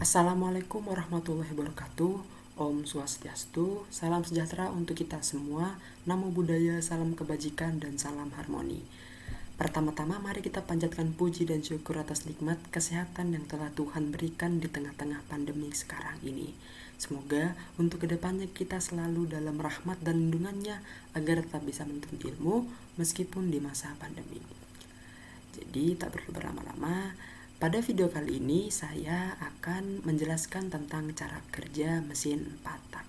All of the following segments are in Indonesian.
Assalamualaikum warahmatullahi wabarakatuh. Om Swastiastu, salam sejahtera untuk kita semua. Namo Buddhaya, salam kebajikan dan salam harmoni. Pertama-tama mari kita panjatkan puji dan syukur atas nikmat kesehatan yang telah Tuhan berikan di tengah-tengah pandemi sekarang ini. Semoga untuk kedepannya kita selalu dalam rahmat dan lindungannya agar tetap bisa menuntut ilmu meskipun di masa pandemi. Jadi tak perlu berlama-lama. Pada video kali ini saya akan menjelaskan tentang cara kerja mesin 4 tak.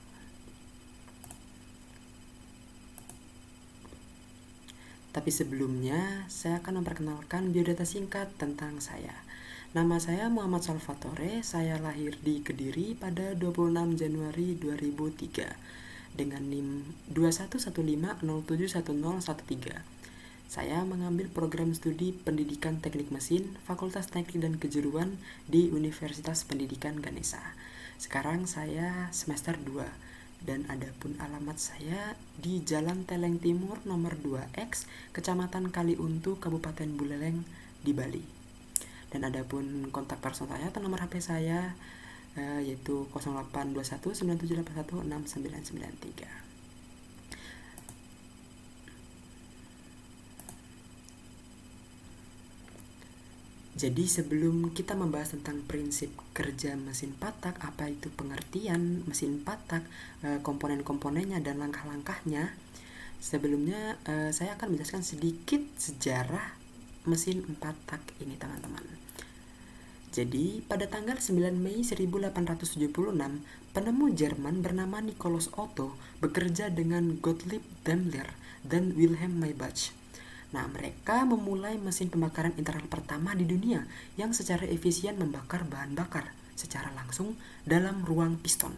Tapi sebelumnya saya akan memperkenalkan biodata singkat tentang saya. Nama saya Muhammad Salvatore, saya lahir di Kediri pada 26 Januari 2003 dengan NIM 2115071013. Saya mengambil program studi Pendidikan Teknik Mesin, Fakultas Teknik dan Kejuruan di Universitas Pendidikan Ganesha. Sekarang saya semester 2 dan adapun alamat saya di Jalan Teleng Timur nomor 2X, Kecamatan Kaliuntu, Kabupaten Buleleng di Bali. Dan adapun kontak person saya atau nomor HP saya yaitu 082197816993. Jadi sebelum kita membahas tentang prinsip kerja mesin 4 tak, apa itu pengertian mesin 4 tak, komponen-komponennya dan langkah-langkahnya, sebelumnya saya akan menjelaskan sedikit sejarah mesin 4 tak ini teman-teman. Jadi pada tanggal 9 Mei 1876, penemu Jerman bernama Nikolaus Otto bekerja dengan Gottlieb Daimler dan Wilhelm Maybach. Nah, mereka memulai mesin pembakaran internal pertama di dunia yang secara efisien membakar bahan bakar secara langsung dalam ruang piston.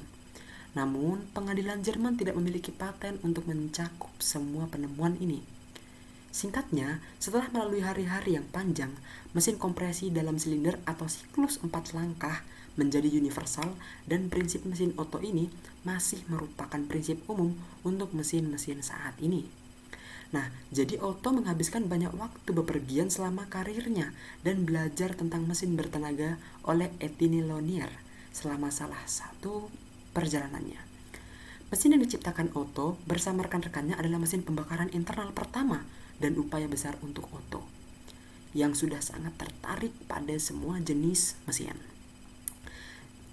Namun, pengadilan Jerman tidak memiliki paten untuk mencakup semua penemuan ini. Singkatnya, setelah melalui hari-hari yang panjang, mesin kompresi dalam silinder atau siklus 4 langkah menjadi universal dan prinsip mesin Otto ini masih merupakan prinsip umum untuk mesin-mesin saat ini. Nah, jadi Otto menghabiskan banyak waktu bepergian selama karirnya dan belajar tentang mesin bertenaga oleh Etienne Lonier selama salah satu perjalanannya. Mesin yang diciptakan Otto bersama rekan-rekannya adalah mesin pembakaran internal pertama dan upaya besar untuk Otto, yang sudah sangat tertarik pada semua jenis mesin.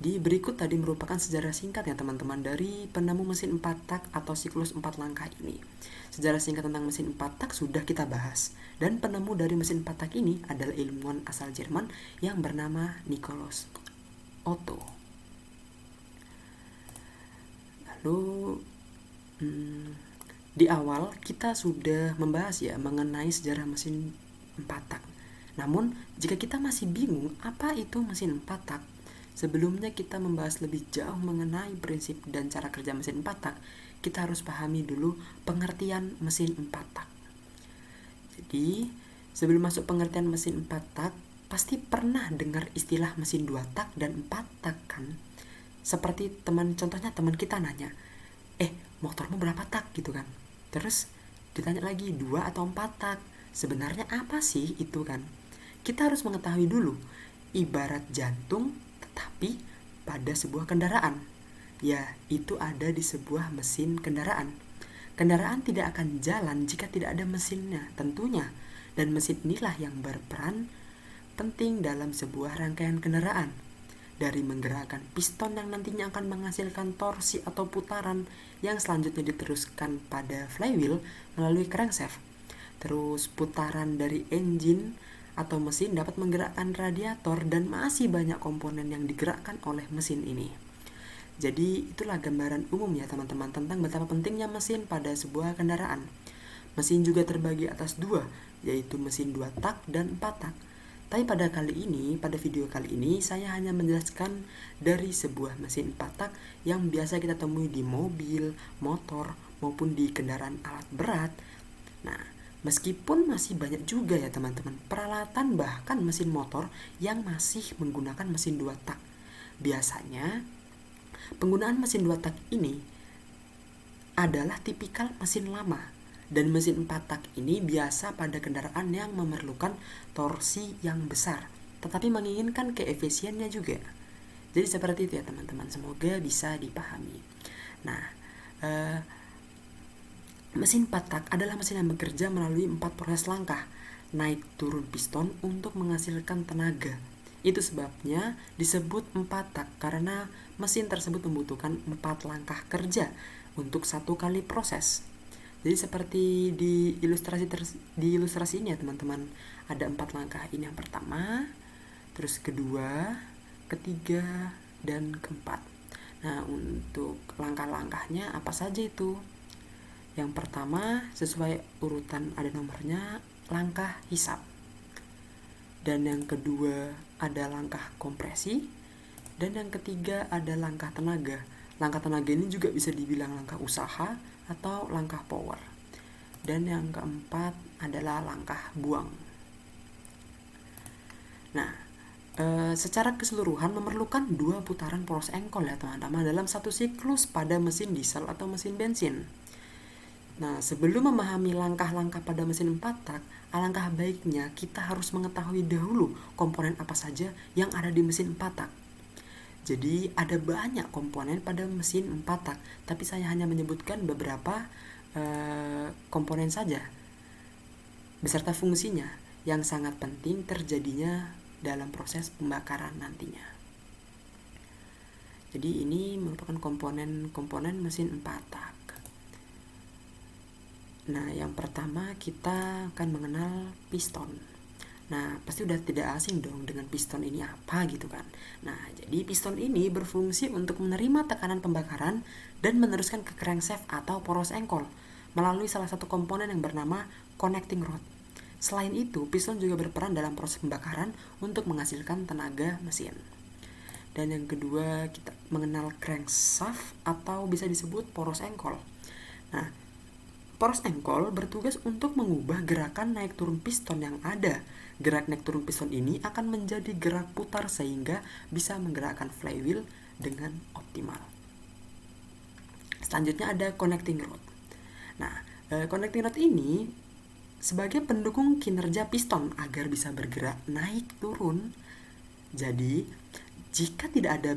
Di berikut tadi merupakan sejarah singkat ya teman-teman dari penemu mesin 4 tak atau siklus 4 langkah ini. Sejarah singkat tentang mesin 4 tak sudah kita bahas, dan penemu dari mesin 4 tak ini adalah ilmuwan asal Jerman yang bernama Nikolaus Otto. Lalu di awal kita sudah membahas ya mengenai sejarah mesin 4 tak. Namun jika kita masih bingung apa itu mesin 4 tak, sebelumnya kita membahas lebih jauh mengenai prinsip dan cara kerja mesin 4 tak, kita harus pahami dulu pengertian mesin 4 tak. Jadi, sebelum masuk pengertian mesin 4 tak, pasti pernah dengar istilah mesin 2 tak dan 4 tak kan? Seperti contohnya teman kita nanya, motormu berapa tak gitu kan? Terus ditanya lagi 2 atau 4 tak. Sebenarnya apa sih itu kan? Kita harus mengetahui dulu, ibarat jantung tetapi pada sebuah kendaraan. Ya, itu ada di sebuah mesin kendaraan. Kendaraan tidak akan jalan jika tidak ada mesinnya tentunya. Dan mesin inilah yang berperan penting dalam sebuah rangkaian kendaraan. Dari menggerakkan piston yang nantinya akan menghasilkan torsi atau putaran yang selanjutnya diteruskan pada flywheel melalui crankshaft. Terus putaran dari engine atau mesin dapat menggerakkan radiator dan masih banyak komponen yang digerakkan oleh mesin ini. Jadi itulah gambaran umum ya teman-teman tentang betapa pentingnya mesin pada sebuah kendaraan. Mesin juga terbagi atas 2, yaitu mesin 2 tak dan 4 tak. Tapi pada video kali ini saya hanya menjelaskan dari sebuah mesin 4 tak yang biasa kita temui di mobil, motor, maupun di kendaraan alat berat. Nah, meskipun masih banyak juga ya teman-teman peralatan bahkan mesin motor yang masih menggunakan mesin 2 tak. Biasanya penggunaan mesin 2 tak ini adalah tipikal mesin lama, dan mesin 4 tak ini biasa pada kendaraan yang memerlukan torsi yang besar tetapi menginginkan keefisiennya juga. Jadi seperti itu ya teman-teman, semoga bisa dipahami. Nah, mesin 4 tak adalah mesin yang bekerja melalui 4 proses langkah naik turun piston untuk menghasilkan tenaga. Itu sebabnya disebut 4 tak, karena mesin tersebut membutuhkan 4 langkah kerja untuk satu kali proses. Jadi seperti di ilustrasi ini ya teman-teman, ada 4 langkah. Ini yang pertama, terus kedua, ketiga, dan keempat. Nah, untuk langkah-langkahnya apa saja itu? Yang pertama, sesuai urutan ada nomornya, langkah hisap. Dan yang kedua ada langkah kompresi. Dan yang ketiga ada langkah tenaga. Langkah tenaga ini juga bisa dibilang langkah usaha atau langkah power. Dan yang keempat adalah langkah buang. Nah, secara keseluruhan memerlukan 2 putaran poros engkol ya teman-teman dalam satu siklus pada mesin diesel atau mesin bensin. Nah, sebelum memahami langkah-langkah pada mesin 4 tak, alangkah baiknya kita harus mengetahui dahulu komponen apa saja yang ada di mesin 4 tak. Jadi, ada banyak komponen pada mesin 4 tak, tapi saya hanya menyebutkan beberapa komponen saja beserta fungsinya yang sangat penting terjadinya dalam proses pembakaran nantinya. Jadi, ini merupakan komponen-komponen mesin 4 tak. Nah, yang pertama kita akan mengenal piston. Nah, pasti udah tidak asing dong dengan piston ini apa gitu kan. Nah, jadi piston ini berfungsi untuk menerima tekanan pembakaran dan meneruskan ke crankshaft atau poros engkol melalui salah satu komponen yang bernama connecting rod. Selain itu, piston juga berperan dalam proses pembakaran untuk menghasilkan tenaga mesin. Dan yang kedua, kita mengenal crankshaft atau bisa disebut poros engkol. Nah, poros engkol bertugas untuk mengubah gerakan naik turun piston yang ada. Gerak naik turun piston ini akan menjadi gerak putar sehingga bisa menggerakkan flywheel dengan optimal. Selanjutnya ada connecting rod. Nah, connecting rod ini sebagai pendukung kinerja piston agar bisa bergerak naik turun. Jadi, jika tidak ada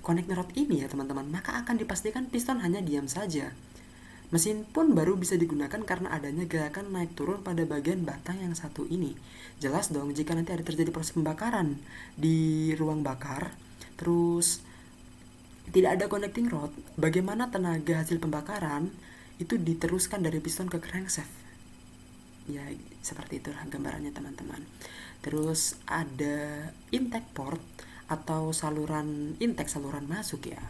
connecting rod ini ya teman-teman, maka akan dipastikan piston hanya diam saja. Mesin pun baru bisa digunakan karena adanya gerakan naik turun pada bagian batang yang satu ini. Jelas dong jika nanti ada terjadi proses pembakaran di ruang bakar, terus tidak ada connecting rod, bagaimana tenaga hasil pembakaran itu diteruskan dari piston ke crankshaft. Ya, seperti itulah gambarannya teman-teman. Terus ada intake port atau saluran intake, saluran masuk ya.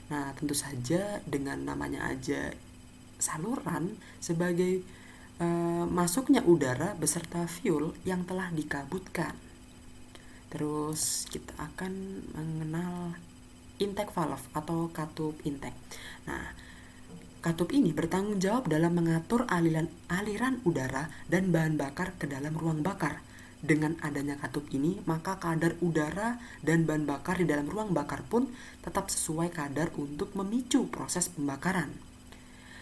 Nah, tentu saja dengan namanya aja saluran sebagai masuknya udara beserta fuel yang telah dikabutkan. Terus kita akan mengenal intake valve atau katup intake. Nah, katup ini bertanggung jawab dalam mengatur aliran udara dan bahan bakar ke dalam ruang bakar. Dengan adanya katup ini, maka kadar udara dan bahan bakar di dalam ruang bakar pun tetap sesuai kadar untuk memicu proses pembakaran.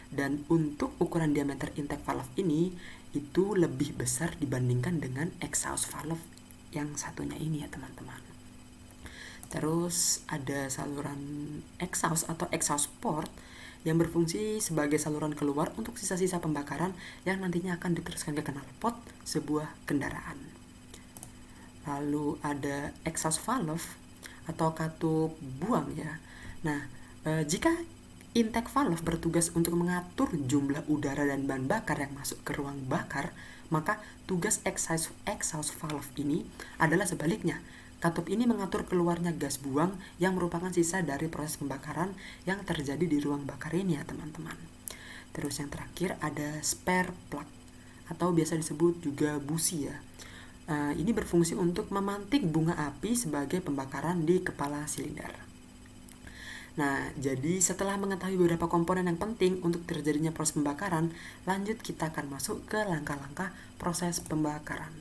Dan untuk ukuran diameter intake valve ini itu lebih besar dibandingkan dengan exhaust valve yang satunya ini ya teman-teman. Terus ada saluran exhaust atau exhaust port yang berfungsi sebagai saluran keluar untuk sisa-sisa pembakaran yang nantinya akan diteruskan ke knalpot sebuah kendaraan. Lalu ada exhaust valve atau katup buang ya. Nah, jika intake valve bertugas untuk mengatur jumlah udara dan bahan bakar yang masuk ke ruang bakar, maka tugas exhaust valve ini adalah sebaliknya. Katup ini mengatur keluarnya gas buang yang merupakan sisa dari proses pembakaran yang terjadi di ruang bakar ini ya teman-teman. Terus yang terakhir ada spare plug atau biasa disebut juga busi ya. Ini berfungsi untuk memantik bunga api sebagai pembakaran di kepala silinder. Nah, jadi setelah mengetahui beberapa komponen yang penting untuk terjadinya proses pembakaran, lanjut kita akan masuk ke langkah-langkah proses pembakaran.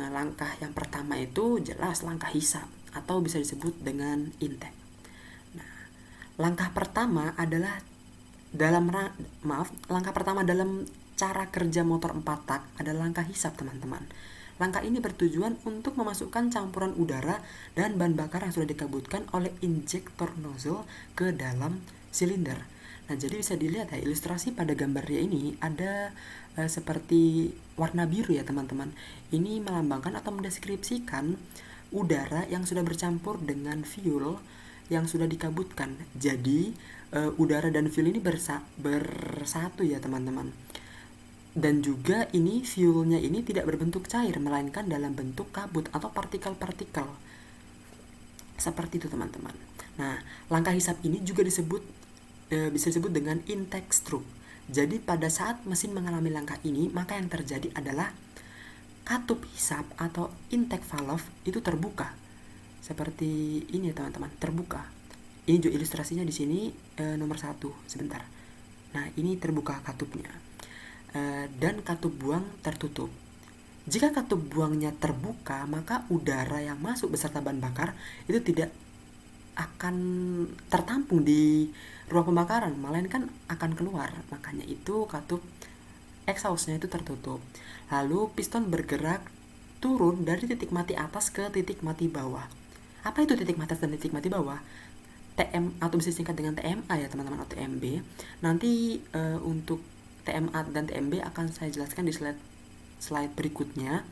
Langkah yang pertama itu jelas langkah hisap atau bisa disebut dengan intake. Nah, langkah pertama adalah langkah pertama dalam cara kerja motor 4 tak adalah langkah hisap teman-teman. Langkah ini bertujuan untuk memasukkan campuran udara dan bahan bakar yang sudah dikabutkan oleh injektor nozzle ke dalam silinder. Nah, jadi bisa dilihat ya, ilustrasi pada gambarnya ini ada seperti warna biru ya teman-teman. Ini melambangkan atau mendeskripsikan udara yang sudah bercampur dengan fuel yang sudah dikabutkan. Jadi udara dan fuel ini bersatu ya teman-teman. Dan juga ini fuelnya ini tidak berbentuk cair, melainkan dalam bentuk kabut atau partikel-partikel. Seperti itu teman-teman. Nah, langkah hisap ini juga bisa disebut dengan intake stroke. Jadi pada saat mesin mengalami langkah ini, maka yang terjadi adalah katup hisap atau intake valve itu terbuka. Seperti ini ya teman-teman, terbuka. Ini juga ilustrasinya di sini nomor 1, sebentar. Nah, ini terbuka katupnya. Dan katup buang tertutup. Jika katup buangnya terbuka, maka udara yang masuk beserta bahan bakar itu tidak akan tertampung di ruang pembakaran, melainkan akan keluar. Makanya itu katup exhaustnya itu tertutup. Lalu piston bergerak turun dari titik mati atas ke titik mati bawah. Apa itu titik mati atas dan titik mati bawah? TM atau bisa disingkat dengan TMA ya teman-teman, atau TMB. Nanti untuk TMA dan TMB akan saya jelaskan di slide berikutnya.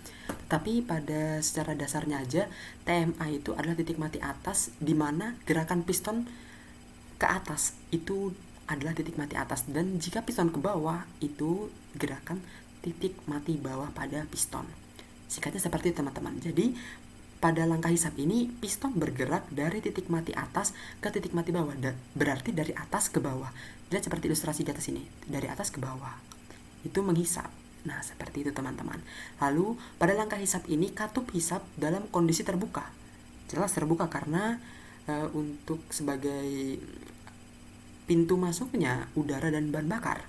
Tapi pada secara dasarnya aja, TMA itu adalah titik mati atas, di mana gerakan piston ke atas itu adalah titik mati atas, dan jika piston ke bawah itu gerakan titik mati bawah pada piston. Singkatnya seperti itu teman-teman. Jadi pada langkah hisap ini piston bergerak dari titik mati atas ke titik mati bawah, berarti dari atas ke bawah. Jadi seperti ilustrasi di atas ini, dari atas ke bawah itu menghisap. Nah, seperti itu teman-teman. Lalu pada langkah hisap ini katup hisap dalam kondisi terbuka. Jelas terbuka karena untuk sebagai pintu masuknya udara dan bahan bakar.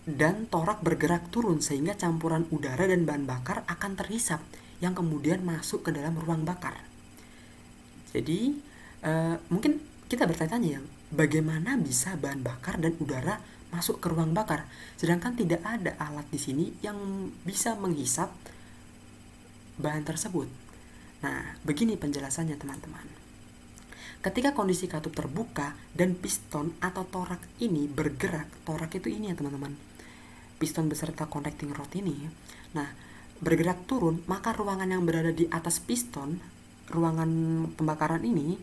Dan torak bergerak turun sehingga campuran udara dan bahan bakar akan terhisap yang kemudian masuk ke dalam ruang bakar. Jadi mungkin kita bertanya-tanya ya, bagaimana bisa bahan bakar dan udara masuk ke ruang bakar, sedangkan tidak ada alat di sini yang bisa menghisap bahan tersebut. Nah, begini penjelasannya teman-teman. Ketika kondisi katup terbuka dan piston atau torak ini bergerak, torak itu ini ya teman-teman, piston beserta connecting rod ini, nah bergerak turun, maka ruangan yang berada di atas piston, ruangan pembakaran ini,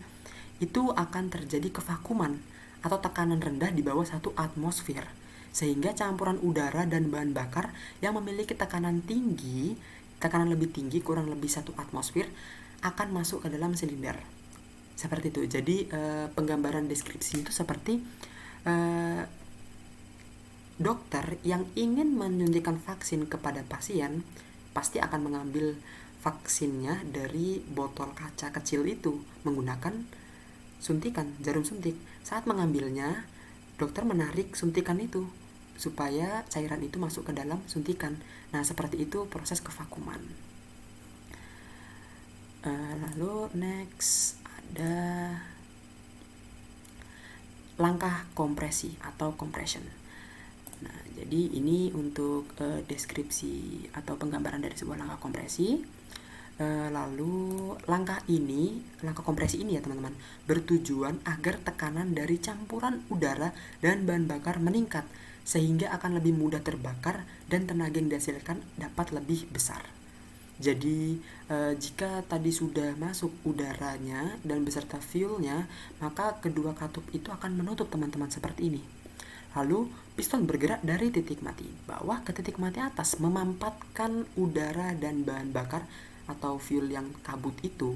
itu akan terjadi kevakuman atau tekanan rendah di bawah 1 atmosfer, sehingga campuran udara dan bahan bakar yang memiliki tekanan lebih tinggi kurang lebih 1 atmosfer akan masuk ke dalam silinder. Seperti itu. Jadi penggambaran deskripsi itu seperti dokter yang ingin menyuntikkan vaksin kepada pasien pasti akan mengambil vaksinnya dari botol kaca kecil itu menggunakan suntikan, jarum suntik. Saat mengambilnya, dokter menarik suntikan itu supaya cairan itu masuk ke dalam suntikan. Nah, seperti itu proses kevakuman. Lalu next ada langkah kompresi atau compression. Nah, jadi ini untuk deskripsi atau penggambaran dari sebuah langkah kompresi. Lalu langkah kompresi ini ya teman-teman, bertujuan agar tekanan dari campuran udara dan bahan bakar meningkat sehingga akan lebih mudah terbakar dan tenaga yang dihasilkan dapat lebih besar. Jadi jika tadi sudah masuk udaranya dan beserta fuelnya, maka kedua katup itu akan menutup teman-teman seperti ini. Lalu piston bergerak dari titik mati bawah ke titik mati atas, memampatkan udara dan bahan bakar atau fuel yang kabut itu.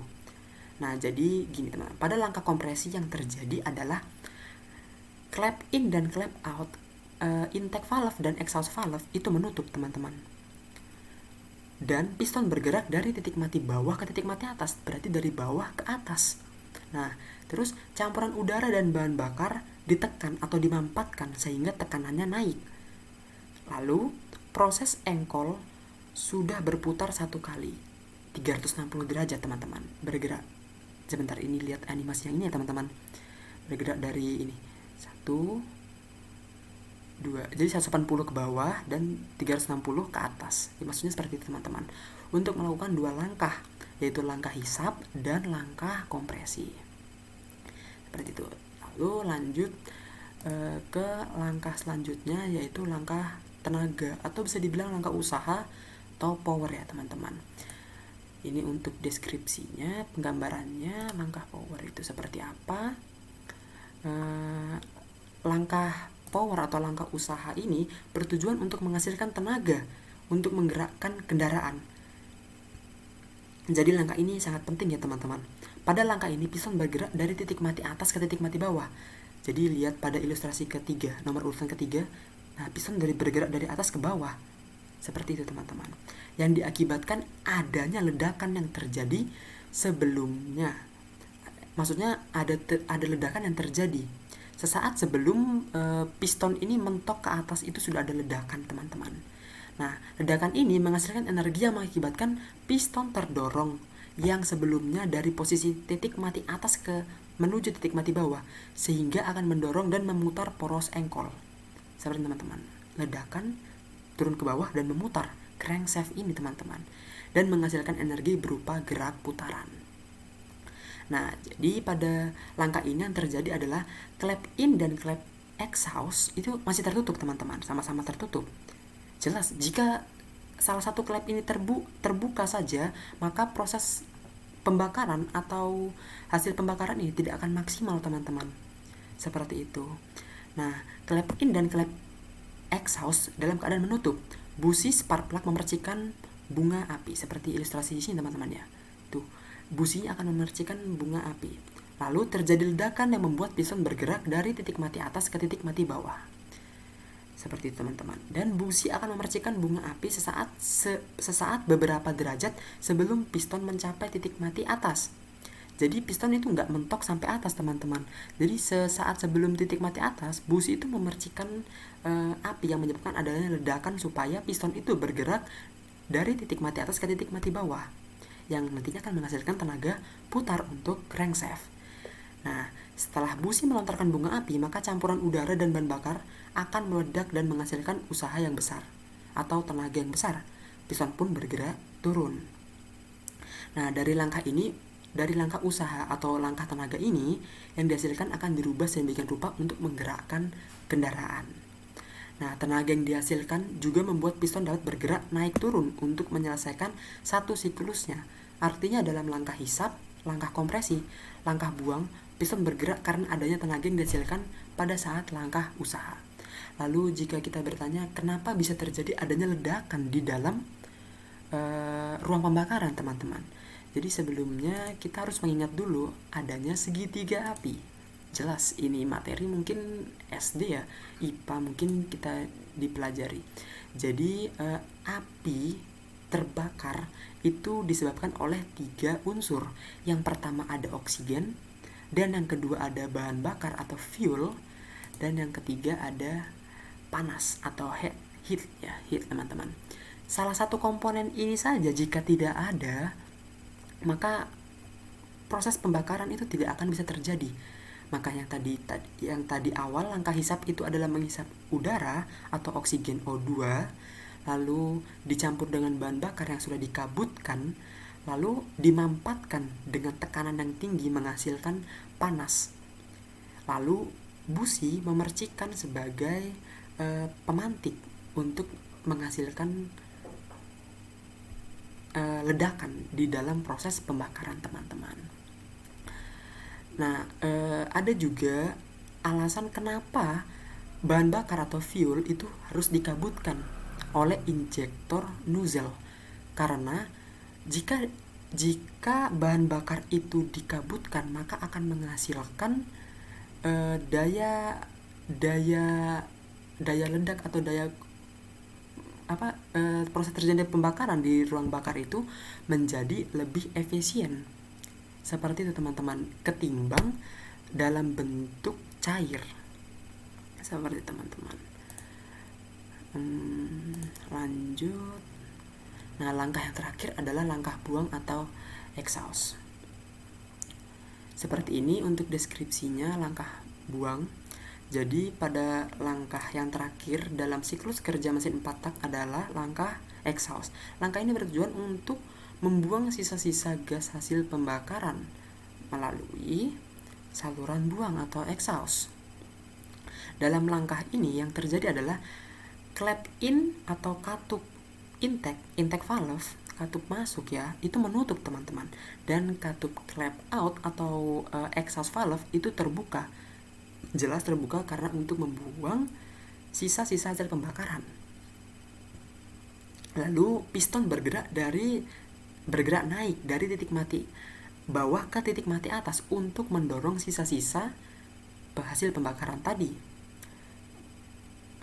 Nah, jadi gini teman-teman, pada langkah kompresi yang terjadi adalah clap in dan clap out, intake valve dan exhaust valve itu menutup teman-teman. Dan piston bergerak dari titik mati bawah ke titik mati atas, berarti dari bawah ke atas. Nah, terus campuran udara dan bahan bakar ditekan atau dimampatkan sehingga tekanannya naik. Lalu proses engkol sudah berputar 1 kali 360 derajat teman-teman, bergerak. Sebentar, ini lihat animasi yang ini ya teman-teman. Bergerak dari ini 1, Jadi 180 ke bawah dan 360 ke atas. Ya, maksudnya seperti itu teman-teman. Untuk melakukan 2 langkah, yaitu langkah hisap dan langkah kompresi. Seperti itu. Lalu lanjut ke langkah selanjutnya, yaitu langkah tenaga atau bisa dibilang langkah usaha atau power ya teman-teman. Ini untuk deskripsinya, penggambarannya langkah power itu seperti apa. Langkah power atau langkah usaha ini bertujuan untuk menghasilkan tenaga untuk menggerakkan kendaraan. Jadi langkah ini sangat penting ya teman-teman. Pada langkah ini piston bergerak dari titik mati atas ke titik mati bawah. Jadi lihat pada ilustrasi ketiga, nomor urutan ketiga. Nah, piston bergerak dari atas ke bawah. Seperti itu teman-teman. Yang diakibatkan adanya ledakan yang terjadi sebelumnya. Maksudnya ada ledakan yang terjadi sesaat sebelum piston ini mentok ke atas, itu sudah ada ledakan teman-teman. Nah, ledakan ini menghasilkan energi yang mengakibatkan piston terdorong yang sebelumnya dari posisi titik mati atas ke menuju titik mati bawah, sehingga akan mendorong dan memutar poros engkol. Seperti teman-teman, ledakan turun ke bawah dan memutar crankshaft ini teman-teman, dan menghasilkan energi berupa gerak putaran. Nah, jadi pada langkah ini yang terjadi adalah klep in dan klep exhaust itu masih tertutup teman-teman, sama-sama tertutup. Jelas, jika salah satu klep ini terbuka saja, maka proses pembakaran atau hasil pembakaran ini tidak akan maksimal teman-teman. Seperti itu. Nah, klep in dan klep exhaust dalam keadaan menutup. Busi spark plug memercikan bunga api seperti ilustrasi di sini teman-teman ya. Tuh, businya akan memercikan bunga api. Lalu terjadi ledakan yang membuat piston bergerak dari titik mati atas ke titik mati bawah. Seperti itu teman-teman. Dan busi akan memercikan bunga api sesaat beberapa derajat sebelum piston mencapai titik mati atas. Jadi piston itu nggak mentok sampai atas teman-teman. Jadi sesaat sebelum titik mati atas, busi itu memercikan api yang menyebabkan adanya ledakan supaya piston itu bergerak dari titik mati atas ke titik mati bawah, yang nantinya akan menghasilkan tenaga putar untuk crankshaft. Nah, setelah busi melontarkan bunga api, maka campuran udara dan bahan bakar akan meledak dan menghasilkan usaha yang besar atau tenaga yang besar. Piston pun bergerak turun. Nah, dari langkah usaha atau langkah tenaga ini, yang dihasilkan akan dirubah sedemikian rupa untuk menggerakkan kendaraan. Nah, tenaga yang dihasilkan juga membuat piston dapat bergerak naik turun untuk menyelesaikan satu siklusnya. Artinya dalam langkah hisap, langkah kompresi, langkah buang, piston bergerak karena adanya tenaga yang dihasilkan pada saat langkah usaha. Lalu jika kita bertanya kenapa bisa terjadi adanya ledakan di dalam ruang pembakaran teman-teman. Jadi sebelumnya kita harus mengingat dulu adanya segitiga api. Jelas ini materi mungkin SD ya, IPA mungkin kita dipelajari. Jadi api terbakar itu disebabkan oleh 3 unsur. Yang pertama ada oksigen, dan yang kedua ada bahan bakar atau fuel, dan yang ketiga ada panas atau heat teman-teman. Salah satu komponen ini saja jika tidak ada, maka proses pembakaran itu tidak akan bisa terjadi. Maka yang tadi awal langkah hisap itu adalah menghisap udara atau oksigen O2, lalu dicampur dengan bahan bakar yang sudah dikabutkan, lalu dimampatkan dengan tekanan yang tinggi menghasilkan panas. Lalu busi memercikan sebagai pemantik untuk menghasilkan ledakan di dalam proses pembakaran teman-teman. Nah, ada juga alasan kenapa bahan bakar atau fuel itu harus dikabutkan oleh injektor nozzle. Karena jika bahan bakar itu dikabutkan, maka akan menghasilkan daya ledak atau proses terjadinya pembakaran di ruang bakar itu menjadi lebih efisien. Seperti itu teman-teman, ketimbang dalam bentuk cair. Seperti teman-teman. Lanjut. Nah, langkah yang terakhir adalah langkah buang atau exhaust. Seperti ini untuk deskripsinya langkah buang. Jadi pada langkah yang terakhir dalam siklus kerja mesin 4 tak adalah langkah exhaust. Langkah ini bertujuan untuk membuang sisa-sisa gas hasil pembakaran melalui saluran buang atau exhaust. Dalam langkah ini yang terjadi adalah clap in atau katup intake valve, katup masuk ya, itu menutup teman-teman, dan katup clap out atau exhaust valve itu terbuka. Jelas terbuka karena untuk membuang sisa-sisa hasil pembakaran. Lalu piston bergerak naik dari titik mati bawah ke titik mati atas untuk mendorong sisa-sisa hasil pembakaran tadi,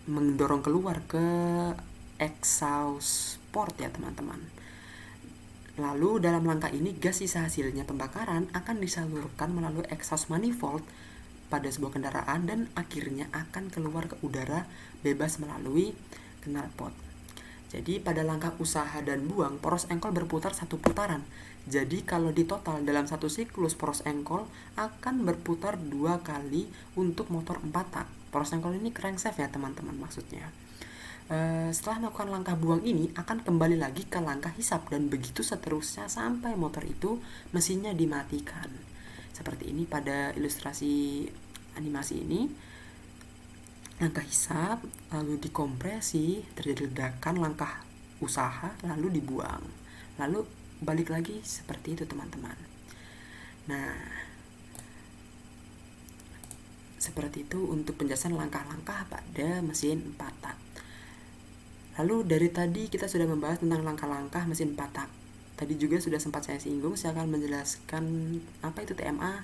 mendorong keluar ke exhaust port ya teman-teman. Lalu dalam langkah ini gas sisa hasilnya pembakaran akan disalurkan melalui exhaust manifold pada sebuah kendaraan dan akhirnya akan keluar ke udara bebas melalui knalpot. Jadi pada langkah usaha dan buang, poros engkol berputar satu putaran. Jadi kalau di total dalam satu siklus poros engkol akan berputar 2 kali untuk motor 4 tak. Poros engkol ini crankshaft ya teman-teman maksudnya. Setelah melakukan langkah buang ini akan kembali lagi ke langkah hisap dan begitu seterusnya sampai motor itu mesinnya dimatikan. Seperti ini pada ilustrasi animasi ini. Langkah hisap, lalu dikompresi, terjadi ledakan, langkah usaha, lalu dibuang. Lalu balik lagi seperti itu teman-teman. Nah, seperti itu untuk penjelasan langkah-langkah pada mesin 4 tak. Lalu dari tadi kita sudah membahas tentang langkah-langkah mesin 4 tak. Tadi juga sudah sempat saya singgung, saya akan menjelaskan apa itu TMA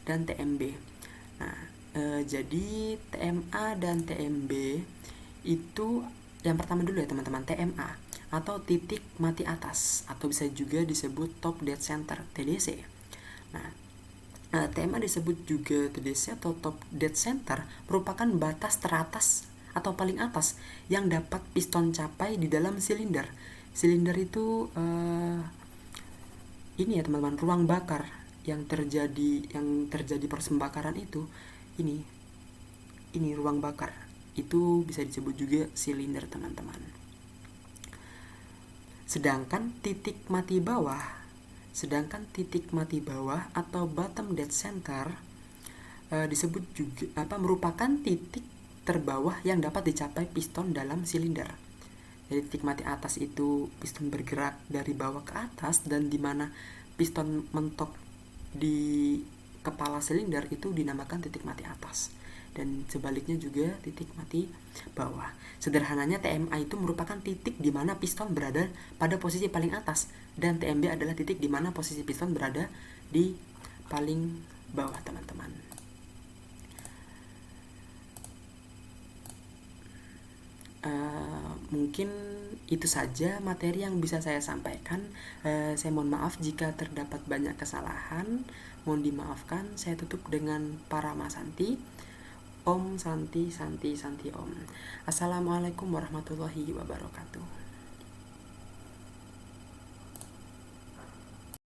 dan TMB. Nah, jadi TMA dan TMB itu yang pertama dulu ya teman-teman, TMA atau titik mati atas atau bisa juga disebut top dead center TDC. Nah, TMA disebut juga TDC atau top dead center merupakan batas teratas atau paling atas yang dapat piston capai di dalam silinder. Silinder itu ini ya teman-teman, ruang bakar yang terjadi proses pembakaran itu ini ruang bakar itu bisa disebut juga silinder teman-teman. Sedangkan titik mati bawah atau bottom dead center disebut juga merupakan titik terbawah yang dapat dicapai piston dalam silinder. Jadi titik mati atas itu piston bergerak dari bawah ke atas, dan di mana piston mentok di kepala silinder itu dinamakan titik mati atas, dan sebaliknya juga titik mati bawah. Sederhananya TMA itu merupakan titik di mana piston berada pada posisi paling atas, dan TMB adalah titik di mana posisi piston berada di paling bawah teman-teman. Mungkin itu saja materi yang bisa saya sampaikan. Saya mohon maaf jika terdapat banyak kesalahan, mohon dimaafkan. Saya tutup dengan Parama Santi. Om Santi Santi Santi Om. Assalamualaikum warahmatullahi wabarakatuh.